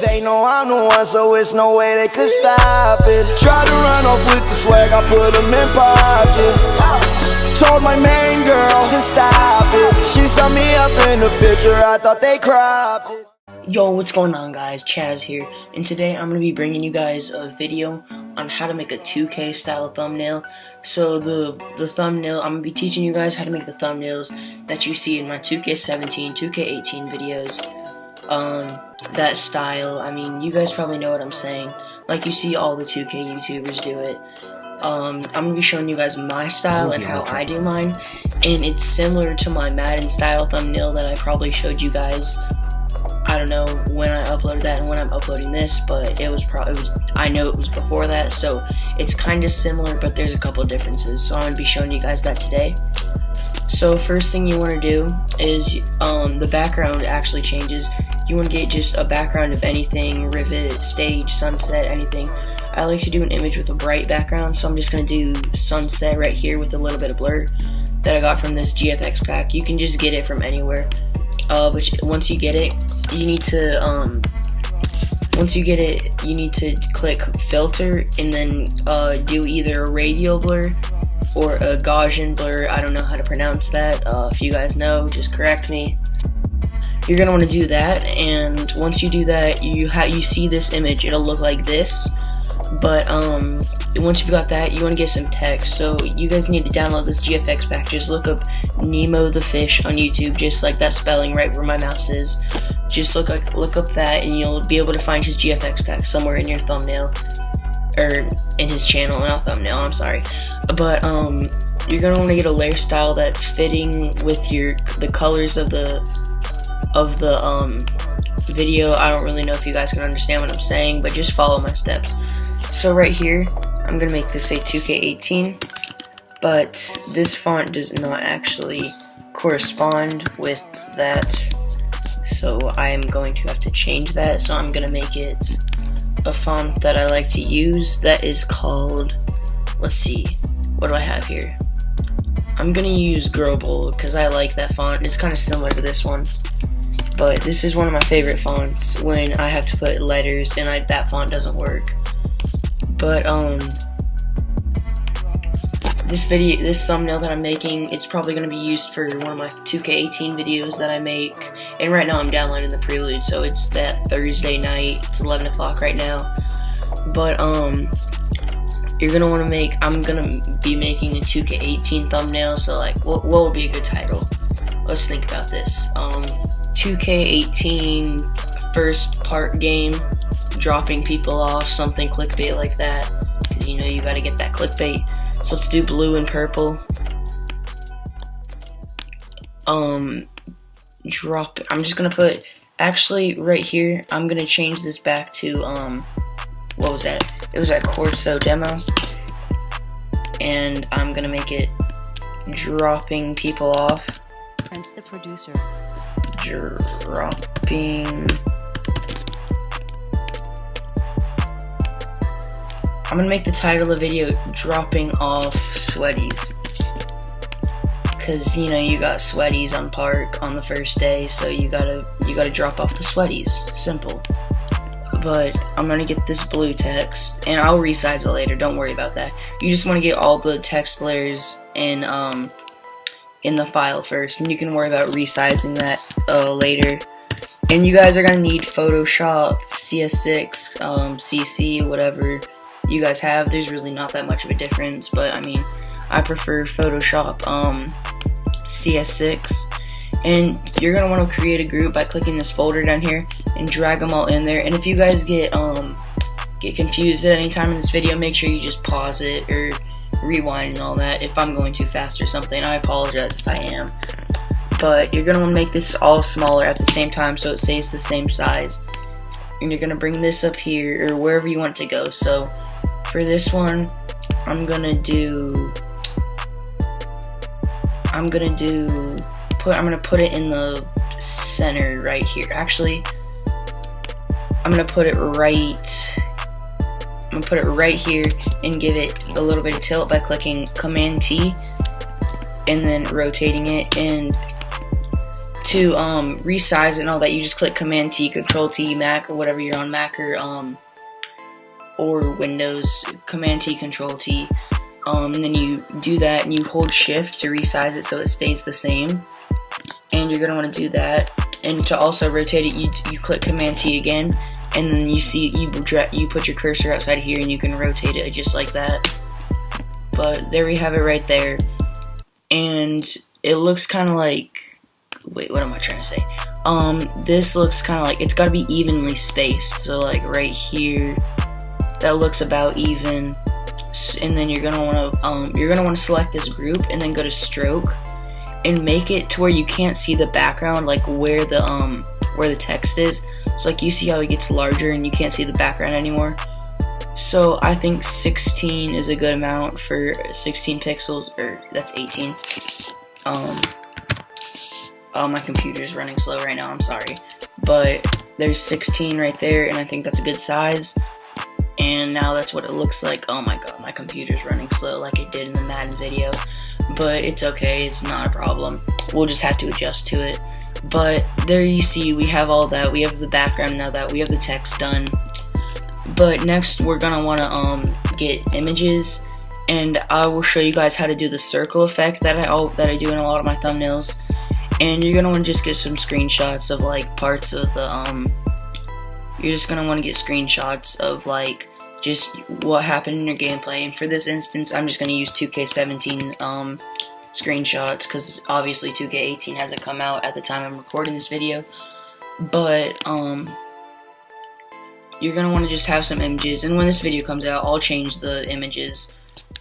They know I'm the one, so it's no way they could stop it. Try to run off with the swag, I put them in pocket. Told my main girl to stop it. She saw me up in the picture, I thought they cropped it. Yo, what's going on, guys? Chaz here, and today I'm going to be bringing you guys a video on how to make a 2K style thumbnail. So the thumbnail, I'm going to be teaching you guys how to make the thumbnails that you see in my 2K17, 2K18 videos. That style, I mean, you guys probably know what I'm saying. Like you see all the 2K YouTubers do it. I'm going to be showing you guys my style and how I do mine, and it's similar to my Madden style thumbnail that I probably showed you guys. I don't know when I uploaded that and when I'm uploading this, but I know it was before that, so it's kind of similar, but there's a couple differences. So I'm going to be showing you guys that today. So first thing you want to do is the background actually changes. You want to get just a background of anything, rivet, stage, sunset, anything. I like to do an image with a bright background, so I'm just going to do sunset right here with a little bit of blur that I got from this GFX pack. You can just get it from anywhere. But once you get it, you need to click filter and then do either a radial blur or a Gaussian blur. I don't know how to pronounce that. If you guys know, just correct me. You're gonna want to do that, and once you do that, you see this image. It'll look like this. But once you've got that, you want to get some text. So you guys need to download this GFX pack. Just look up Nemo the fish on YouTube, just like that spelling right where my mouse is. Just look up that, and you'll be able to find his GFX pack somewhere in your thumbnail, or in his channel, not thumbnail. I'm sorry. But you're gonna want to get a layer style that's fitting with the colors of the video. I don't really know if you guys can understand what I'm saying, but just follow my steps. So right here, I'm going to make this say 2K18, but this font does not actually correspond with that, so I'm going to have to change that. So I'm going to make it a font that I like to use that is called, let's see, what do I have here? I'm going to use Growable because I like that font. It's kind of similar to this one, but this is one of my favorite fonts when I have to put letters and that font doesn't work. But this thumbnail that I'm making, it's probably going to be used for one of my 2K18 videos that I make. And right now I'm downloading the prelude, so it's that Thursday night. It's 11 o'clock right now. But you're gonna want to make. I'm gonna be making a 2K18 thumbnail. So like, what would be a good title? Let's think about this. 2K18 first part game, dropping people off, something clickbait like that, because you know you gotta get that clickbait. So let's do blue and purple. Drop it. I'm just gonna put, actually right here, I'm gonna change this back to what was that? It was that Corso demo, and I'm gonna make it dropping people off. Prince the producer. Dropping. I'm gonna make the title of the video dropping off sweaties, because you know you got sweaties on park on the first day, so you gotta drop off the sweaties. Simple. But I'm gonna get this blue text, and I'll resize it later. Don't worry about that. You just want to get all the text layers in the file first, and you can worry about resizing that later. And you guys are gonna need Photoshop, CS6, CC, whatever you guys have. There's really not that much of a difference, but I mean, I prefer Photoshop CS6. And you're gonna want to create a group by clicking this folder down here and drag them all in there. And if you guys get confused at any time in this video, make sure you just pause it or rewind and all that. If I'm going too fast or something, I apologize if I am. But you're gonna want to make this all smaller at the same time so it stays the same size. And you're gonna bring this up here or wherever you want it to go. So for this one, I'm gonna put it in the center right here. Actually, I'm gonna put it right here and give it a little bit of tilt by clicking Command T and then rotating it. And to resize it and all that, you just click Command T, Control T, Mac or whatever you're on, Mac or Windows, Command T, Control T, and then you do that and you hold Shift to resize it so it stays the same. And you're gonna want to do that. And to also rotate it, you click Command T again, and then you see you put your cursor outside here and you can rotate it just like that. But there we have it right there, and it looks kind of like, wait, what am I trying to say? This looks kind of like, it's got to be evenly spaced. So like right here, that looks about even. And then you're gonna want to select this group and then go to Stroke and make it to where you can't see the background, like where the text is. So like you see how it gets larger and you can't see the background anymore. So I think 16 is a good amount for 16 pixels, or that's 18. Oh, my computer's running slow right now, I'm sorry. But there's 16 right there, and I think that's a good size. And now that's what it looks like. Oh my god, my computer's running slow like it did in the Madden video. But it's okay, it's not a problem. We'll just have to adjust to it. But there you see, we have all that. We have the background now that we have the text done. But next we're gonna wanna get images, and I will show you guys how to do the circle effect that I do in a lot of my thumbnails. And you're gonna want to just get some screenshots of like parts of the you're just gonna want to get screenshots of like just what happened in your gameplay. And for this instance, I'm just gonna use 2K17 screenshots, because obviously 2K18 hasn't come out at the time I'm recording this video. But you're gonna want to just have some images, and when this video comes out, I'll change the images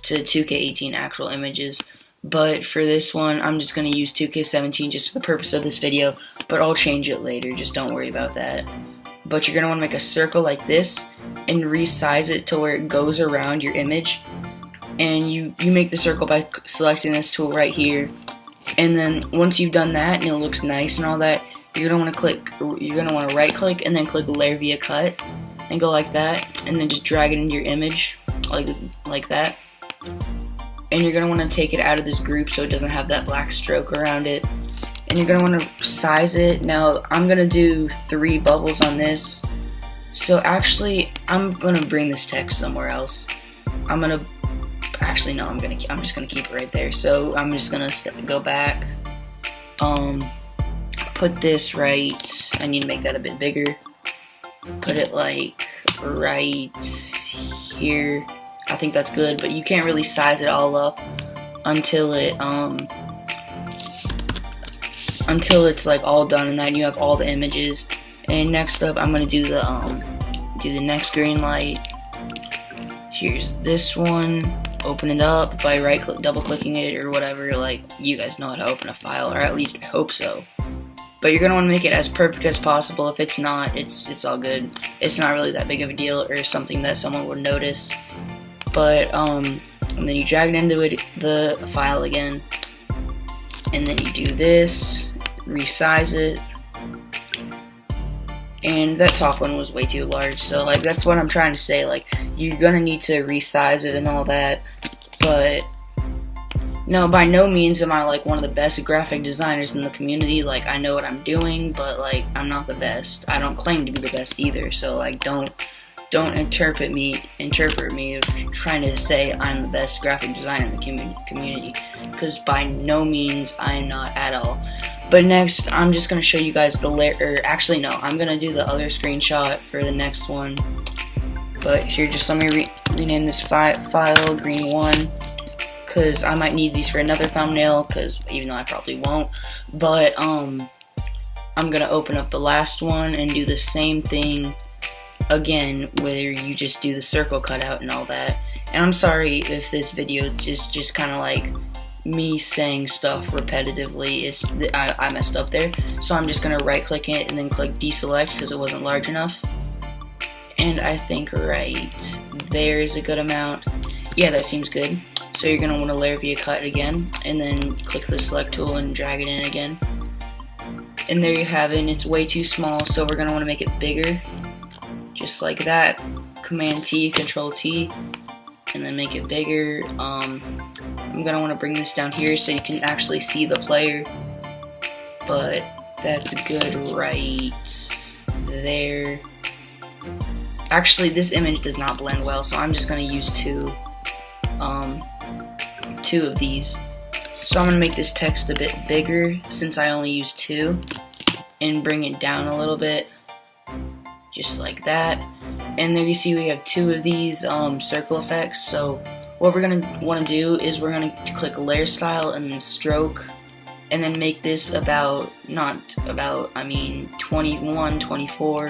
to 2K18 actual images. But for this one, I'm just gonna use 2K17 just for the purpose of this video, but I'll change it later, just don't worry about that. But you're gonna wanna make a circle like this and resize it to where it goes around your image. And you make the circle by selecting this tool right here. And then once you've done that and it looks nice and all that, you're gonna wanna right click and then click layer via cut and go like that, and then just drag it into your image like that. And you're gonna wanna take it out of this group so it doesn't have that black stroke around it. And you're gonna wanna size it. Now I'm gonna do 3 bubbles on this. So actually, I'm gonna bring this text somewhere else. I'm just gonna keep it right there. So I'm just gonna go back. Put this right. I need to make that a bit bigger. Put it like right here. I think that's good, but you can't really size it all up until it's like all done, and then you have all the images. And next up, I'm gonna do the next green light. Here's this one. Open it up by double clicking it or whatever. Like, you guys know how to open a file, or at least I hope so. But you're gonna want to make it as perfect as possible. If it's not, it's all good. It's not really that big of a deal or something that someone would notice. But and then you drag it into the file again, and then you do this, resize it. And that top one was way too large, so like that's what I'm trying to say. Like, you're gonna need to resize it and all that. But no, by no means am I like one of the best graphic designers in the community. Like, I know what I'm doing, but like I'm not the best. I don't claim to be the best either. So like don't interpret me of trying to say I'm the best graphic designer in the community, because by no means I'm not at all. But next, I'm just going to show you guys the layer, or actually no, I'm going to do the other screenshot for the next one. But here, just let me rename this file green 1, because I might need these for another thumbnail, because even though I probably won't. But I'm going to open up the last one and do the same thing again, where you just do the circle cutout and all that. And I'm sorry if this video is just kind of like me saying stuff repetitively. I messed up there, so I'm just gonna right click it and then click deselect because it wasn't large enough. And I think right there is a good amount. Yeah, that seems good. So you're gonna want to layer via cut again, and then click the select tool and drag it in again. And there you have it. And it's way too small, so we're gonna want to make it bigger, just like that. Command T, Control T, and then make it bigger. I'm gonna want to bring this down here so you can actually see the player. But That's good right there. Actually, this image does not blend well, so I'm just going to use two of these. So I'm going to make this text a bit bigger since I only use two, and bring it down a little bit, just like that. And there you see we have two of these circle effects. So what we're going to want to do is we're going to click layer style and then stroke, and then make this about, I mean 21, 24,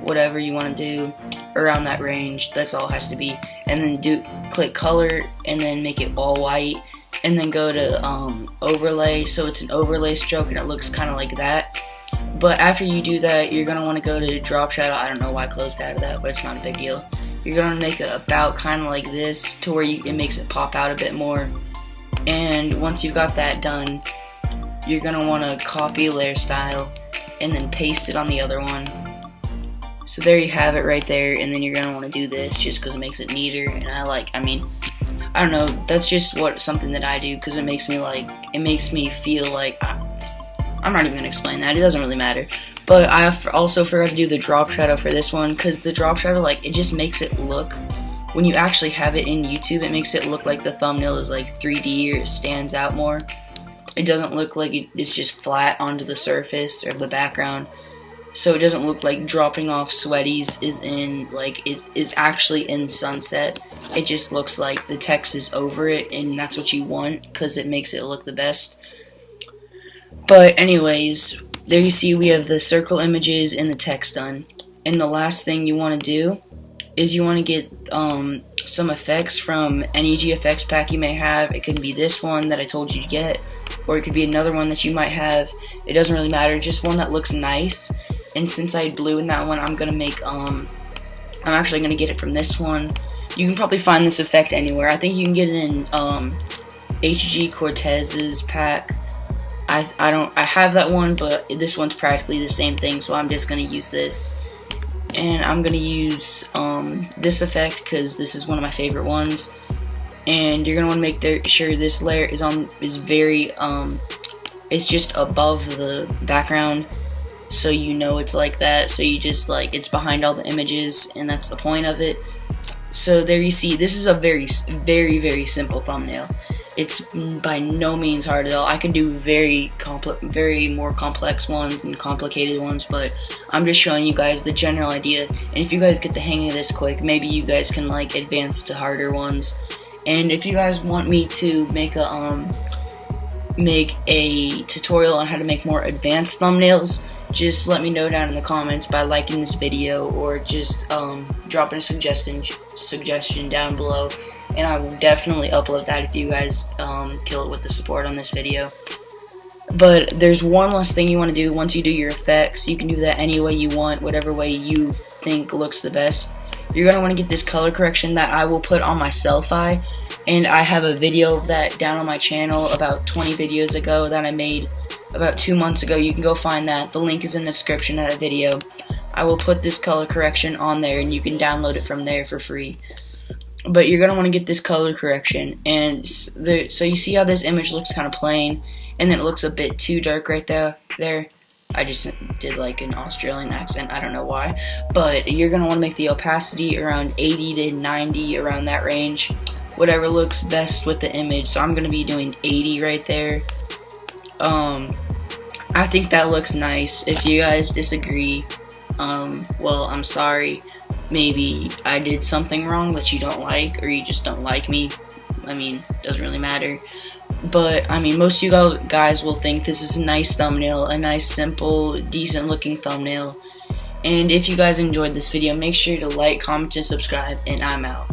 whatever you want to do, around that range. That's all it has to be. And then click color and then make it all white, and then go to overlay, so it's an overlay stroke and it looks kind of like that. But after you do that, you're going to want to go to drop shadow. I don't know why I closed out of that, but it's not a big deal. You're going to make it about kind of like this, to where it makes it pop out a bit more. And once you've got that done, you're going to want to copy layer style and then paste it on the other one. So there you have it right there. And then you're going to want to do this just because it makes it neater. And I don't know, that's just something that I do, because it makes me feel like, I'm not even going to explain that, it doesn't really matter. But I also forgot to do the drop shadow for this one, because the drop shadow, like, it just makes it look, when you actually have it in YouTube, it makes it look like the thumbnail is like 3D, or it stands out more. It doesn't look like it's just flat onto the surface or the background. So it doesn't look like dropping off sweaties is actually in sunset. It just looks like the text is over it, and that's what you want, because it makes it look the best. But anyways, there you see we have the circle images and the text done. And the last thing you want to do is you want to get some effects from any GFX pack you may have. It could be this one that I told you to get, or it could be another one that you might have. It doesn't really matter, just one that looks nice. And since I had blue in that one, I'm gonna make I'm actually gonna get it from this one. You can probably find this effect anywhere. I think you can get it in HG Cortez's pack. I have that one, but this one's practically the same thing, so I'm just gonna use this. And I'm gonna use this effect because this is one of my favorite ones. And you're gonna want to make sure this layer is very it's just above the background, so you know it's like that. So you just it's behind all the images, and that's the point of it. So there you see, this is a very, very, very simple thumbnail. It's by no means hard at all. I can do very more complex ones and complicated ones, but I'm just showing you guys the general idea. And if you guys get the hang of this quick, maybe you guys can advance to harder ones. And if you guys want me to make a tutorial on how to make more advanced thumbnails, just let me know down in the comments by liking this video, or just dropping a suggestion down below, and I will definitely upload that if you guys kill it with the support on this video. But there's one last thing you want to do once you do your effects. You can do that any way you want, whatever way you think looks the best. You're going to want to get this color correction that I will put on my selfie, and I have a video of that down on my channel about 20 videos ago that I made about 2 months ago. You can go find that. The link is in the description of that video. I will put this color correction on there, and you can download it from there for free. But you're going to want to get this color correction, and so you see how this image looks kind of plain, and then it looks a bit too dark right there. I just did an Australian accent, I don't know why. But you're going to want to make the opacity around 80 to 90, around that range, whatever looks best with the image. So I'm going to be doing 80 right there. I think that looks nice. If you guys disagree, well, I'm sorry. Maybe I did something wrong that you don't like, or you just don't like me. I mean, doesn't really matter. But, I mean, most of you guys will think this is a nice thumbnail, a nice, simple, decent looking thumbnail. And if you guys enjoyed this video, make sure to like, comment, and subscribe, and I'm out.